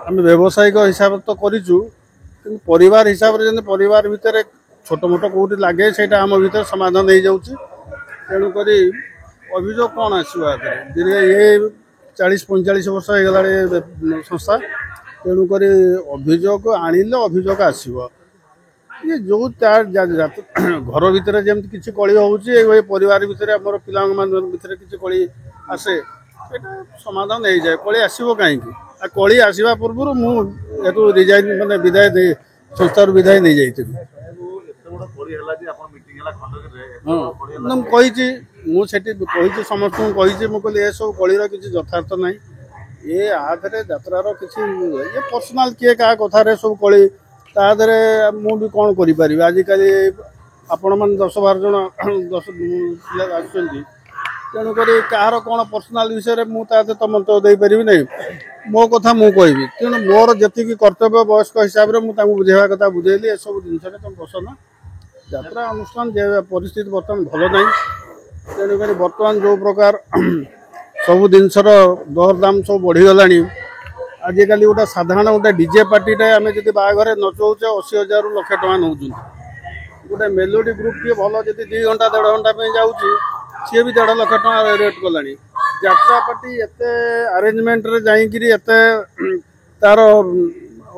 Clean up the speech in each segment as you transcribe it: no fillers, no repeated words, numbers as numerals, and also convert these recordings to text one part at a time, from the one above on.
आम व्यावसायिक हिसाब तो करूँ कि परिवार हिसाब से जब परिवार भितर छोट मोट कौटी लगे से आम भर समाधान हो जाऊँगी तेणुक अभियोग कौन आसो दिन ये 40-45 वर्ष हो गला संस्था तेणुक अभियोग आणिले अभियोग आसो ये जो घर भितर जमी किसी कली हो परिवार भितर आम पिला भितर किसी कली आसे समाधान हो जाए कली आसो कहीं कली आसवा पूर्व मुझे रिजाइन मैंने विदाय दे संस्था विदाय नहीं जाइए मुझे समस्त मुझे ये सब कलीर किसी यथार्थ ना ये आधे जात्रार किसी ये पर्सनाल किए क्या कथार सब कली तादे मुझे कौन करें आजिकल आपण मैंने 10-12 जन 10 पिला आसुँच तेणुक कह कौन पर्सनाल विषय मुझे तो मंतव्य दे पारि नहीं मो कथा मु कहि तेणु मोर जी कर्तव्य वयस्क हिसाब से मुझे बुझेवा कथा बुझेली ये सब जिन तुम बसन यात्रा अनुष्ठान जे परिस्थिति बर्तमान भल ना तेणुक बर्तमान जो प्रकार सब जिनसर दर दाम सब बढ़ीगला आजिकल गोटे साधारण गोटे डीजे पार्टी आम जी बाहर नचौचे 80,000 1 लाख टका नौ गोटे मेलोडी ग्रुप टे भल जी 2 घंटा 1.5 घंटा जाऊँगी सी भी 1.5 लाख टका रेट गला यात्रा पार्टी एत आरेंजमेंट जाइए तार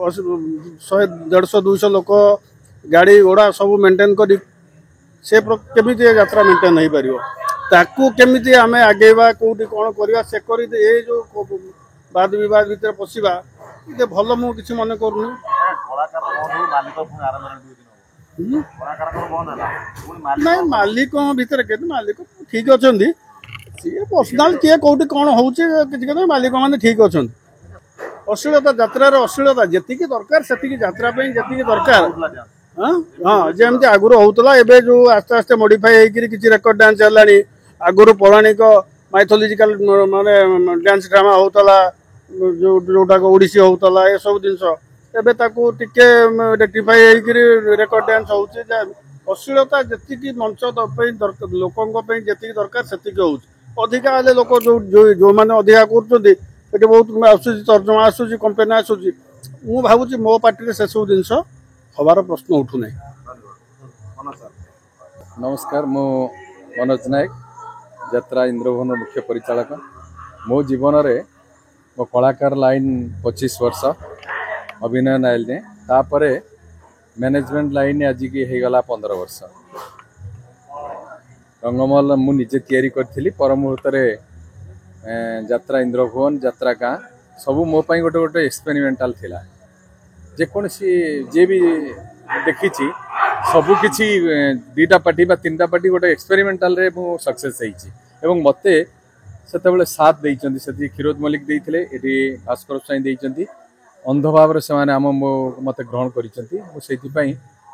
100-150-200 लोक गाड़ी घोड़ा सब मेंटेन कर केमी यात्रा मेंटेन हो पार ताकू केमी आम आगेवा कौटी कौन करवा से ये जो वाद विवाद भीतर पशिवा ये भल मु किसी मन करूनी ना मालिक भीतर के मालिक ठीक अच्छा सी पर्सनाल किए कौटी कौन हो मालिक मैंने ठीक अच्छा अश्लीलता यात्रार अश्लीलता जी दरकार से यात्रा जी दरकार हाँ जमी आगुरी होता एवं जो आस्ते आस्ते मॉडिफाई होकर किसी रेकर्ड डांस है आगुरी पौराणिक माइथोलॉजिकल माने डांस ड्रामा होता जो जोटा ओडिसी होता ये सब जिनस टे रेक्टिफाई रेकर्ड डांस हो अश्लीलता जी मंच लोकों जी दरकार से अधिका लोक जो मैंने अधिका कर बहुत आसूँ तर्जमा आसूँ कंप्लेन आसूँ मु भावुँ मो पार्टी से सब जिनस हबार प्रश्न उठूना। नमस्कार मो मनोज नायक यात्रा इंद्रभवन मुख्य परिचालक मो जीवन रे मो कलाकार लाइन 25 वर्ष अभिनय नाइल ने तापरे मैनेजमेंट लाइन आज की हो गला 15 वर्ष रंगमल मु निजे तैयारी करी पर मुहूर्त यात्रा इंद्रभवन यात्रा गाँ सबू मो पाई गोटे गोटे एक्सपेरिमेंटाल थिला जेकोसी जे भी देखी सबू किसी 2टा पार्टी 3टा पार्टी गोटे एक्सपेरिमेंटाल रे मु सक्सेस होती मते से साथ देइचंदी से क्षीरोद मल्लिक देइथिले एठी भास्कर साई देइचंदी अंध भाव से आम मते ग्रहण करिसेंती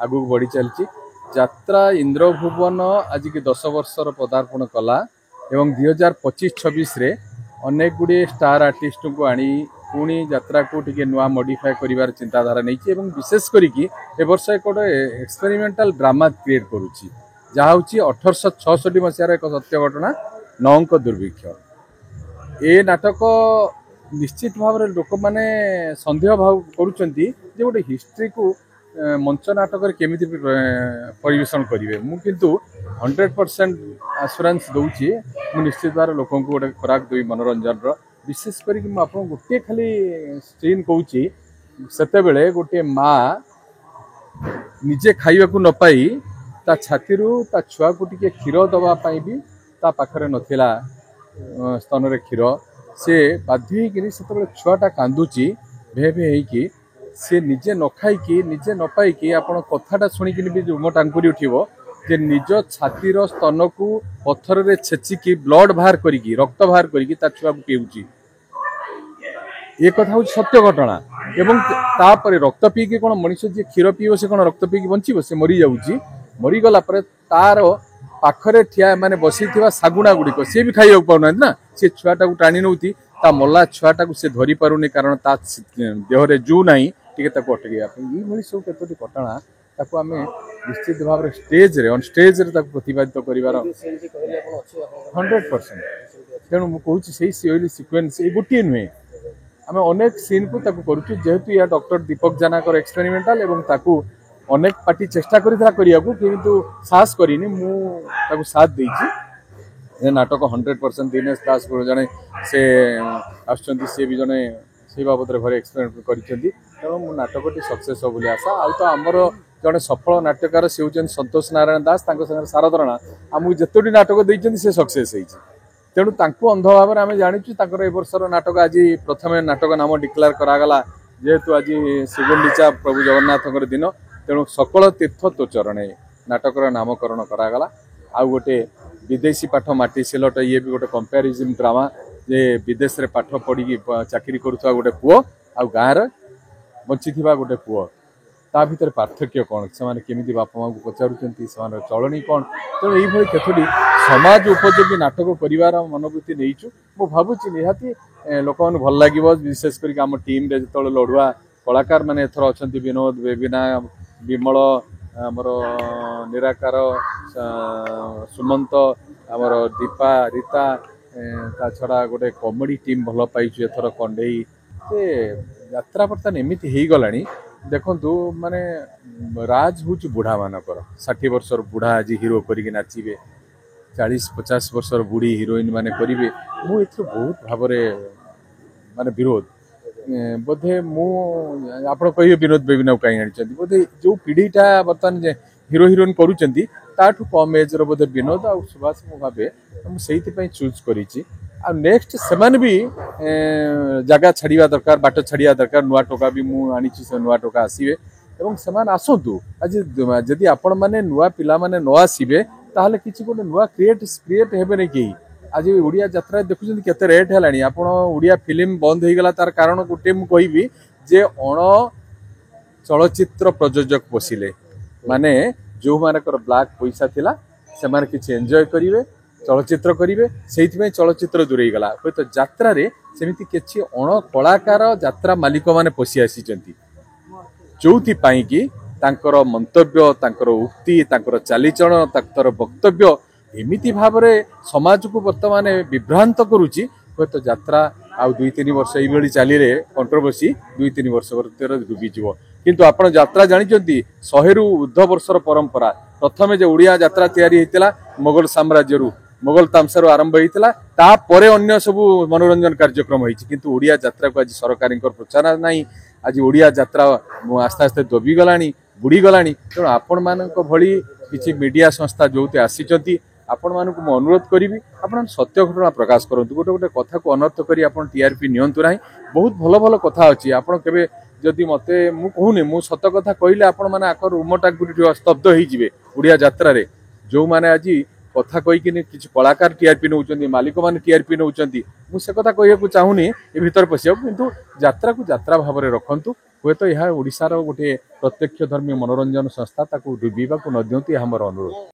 आगु बढ़ी चलची यात्रा इंद्रभुवन आज की 10 वर्षर पदार्पण कला एवं 2025-26 रे अनेक गुड़े स्टार आर्टिस्ट को आनी पुणी यात्रा को टिके नुआ मॉडिफाई करिवार चिंताधारा नहीं विशेष करिकी ए वर्ष एक एक्सपेरिमेंटाल ड्रामा क्रिएट करुच्ची जहाँ हूँ 1866 मसीहार एक सत्य घटना नौंक दुर्भिक्ष ए नाटक निश्चित भाव में लोक मैंने सन्देह भाव करुँच गोटे हिस्ट्री को मंच नाटक केमी परिवेशन करेंगे मुझे 100% आश्योरेंस दूची मु निश्चित भाव लोक गोटे खुराक देवी मनोरंजन विशेष करी गोटे खाली स्क्रीन कहूँ से गोटे माँ निजे खाइबा को न पाई ता छाती ता छुआ को टिके क्षीर दवाई भी ता पाखरे नथिला स्तन रे क्षीर से बाध्य से छुआटा कांदुची भे भे होइकी से निजे न खाई निजे न पाई आपण कथाटा शुणिकी भी रुम टांकुरी उठिबो जे निज छातीर स्तन को पत्थर रे छेचिकी ब्लड बाहर करिकी रक्त बाहर करिकी ता छुआ को पीउची ये कथा हूँ सत्य घटना एवं तापर रक्त पीकी कौन मनीष जी क्षीर पीव से कौन रक्त पीकी बंचीब से मरी जाऊँगी मरीगला तार पाखरे ठिया माने बसी सागुणा गुड़िक सी भी खाई पाऊना ना सी छुआटा को टाणी नौती ता मल्ला छुआटा को सी धरी पारुनी कारण ता देहरे जू ना टे अटक ये सब केतोटी घटना ताको आम निश्चित भाव में स्टेज रे ऑन स्टेज रे प्रतिपादित कर 100% तेणु मुझे कहूँ से सिक्वेन्स ये गोटे नुहे आम अनेक सीन को ताकू करूँ जेहेतु या डॉक्टर दीपक जानाकर एक्सपेरिमेंटाल एवं ताकू अनेक पार्टी चेष्टा किंतु साहस करनी मुझे साथ देती नाटक 100% दिनेश दास जड़े से आसुँच भी जड़े से बाबद भारी एक्सपेरिमेंट कर नाटकटी सक्सेस हो आशा आ तो आमर जड़े सफल नाट्यकार से होती संतोष नारायण दास सारदरणा आमको जितोटी नाटक देते से सक्सेस होती तेणु अंध भाव आम जाचु ए वर्षर नाटक आज प्रथम नाटक नाम डिक्लेयर करागला जेहेतु आज श्रीगुंडीचा प्रभु जगन्नाथ दिन तेणु सकल तीर्थ तो चरणे नाटकर नामकरण करागला आउ गोटे विदेशी पाठ माटी सिलट ये भी गोटे कंपेरिजन ड्रामा जे विदेश रे पाठ पढ़ी चाकरी करुवा गोटे पुओ आ गाँव बंची गोटे पुओ ता भीतर पार्थक्य कौन से केमी बापा माँ को पचारूँ चलनी कौन तेणु ये केतोटी समाज उपयोगी नाटक कर मनोवृत्ति नहीं मु भावुची निहाती लोक मैंने भल लगे विशेषकर आम टीम रे जो लड़ुआ कलाकार मैंने एथर अच्छा विनोद बेबिना विमल आमर निराकार सुमंत आमर दीपा रीता ता छड़ा गोटे कॉमेडी टीम भल पाइछु एथर कंडे यात्रा बर्तमान एमती हो गला देखु माने राज हूँ बुढ़ा मानकर 60 वर्षर बुढ़ा आज हिरो करी नाचे 40-50 वर्षर बुढ़ी हिरोइन माने करेंगे मुझे बहुत भाव माने विरोध बोधे मुझे कहे विनोद बेबिना कहीं आनी बोधे जो पीढ़ीटा बर्तमान हिरो हिरोइन करूँ कम एज्र बोधे विनोद आ सुभाष मु भावे मुझे चूज करी नेक्स्ट से भी जगह छाड़ा दरकार बाट छाड़ा दरकार नुआ टोका भी मुझे से नुआ टोका आसवे और से आसतु आज जदि आपण मैंने नुआ पिला माने न आसवे ताहले किसी गोटे नुआ क्रिएट हेबे कहीं आज ओडिया यात्रा देखुं केते रेट है आप ओडिया फिल्म बंद हो गला तार कारण गोटे मुझे जे अण चलचित्र प्रयोजक बसिले माने जो मानकर ब्लैक पैसा थिला से माने किछि एंजॉय करिवे चलचित्र करिवे सेइथिमे चलचित्र दूरेई गला होय तो यात्रा रे सेमिति किछि अण कलाकार यात्रा मालिक माने पसि आसीचंती जोथि पाई कि तांकर मंतव्य तांकर उक्ति तांकर चालीचलन तांकर वक्तव्य एमिति भाव समाज को बर्तमान विभ्रांत करुच्ची हे तो यात्रा आउ 2-3 वर्ष ये चली कंट्रोवर्सी 2-3 वर्ष डूबीज किंतु आप यात्रा जानी 100 रु ऊर्ध्व वर्षर परंपरा प्रथम जो ओडिया यात्रा तैयारी होता मोगल साम्राज्य मोगल तामसारू आरंभ होता तापर अन्य सबू मनोरंजन कार्यक्रम होती किंतु ओडिया यात्रा को आज सरकार प्रचार ना आज ओडिया यात्रा आस्ते आस्ते दबी गला बुड़ी गला तेणु आपण मान भली किसी मीडिया संस्था जो आसी आपण मानक मु अनुरोध करी आपण सत्य घटना प्रकाश करूँ गोटे गोटे कथा को अनर्थ करी आपण टीआरपी नियंतु ना बहुत भल भल कथा अच्छी आपण केबे जदि मते मु कहूनी मु सत कथा कहले आपण माने आकर रूमटा स्तब्ध होइजिवे ओडिया यात्रा रे जो माने आज कथा कहीकि किसी कलाकार टीआरपी नौचंदी मालिक माने टीआरपी नौचंदी मु से कथा कहया चाहूनी ए भीतर पशिया किंतु यात्रा को यात्रा भाव में रखंतु हुए तो यह ओडिशार गोटे प्रत्यक्ष धर्मी मनोरंजन संस्था ताकू डुबीबा को न दियंतु यह हमर अनुरोध।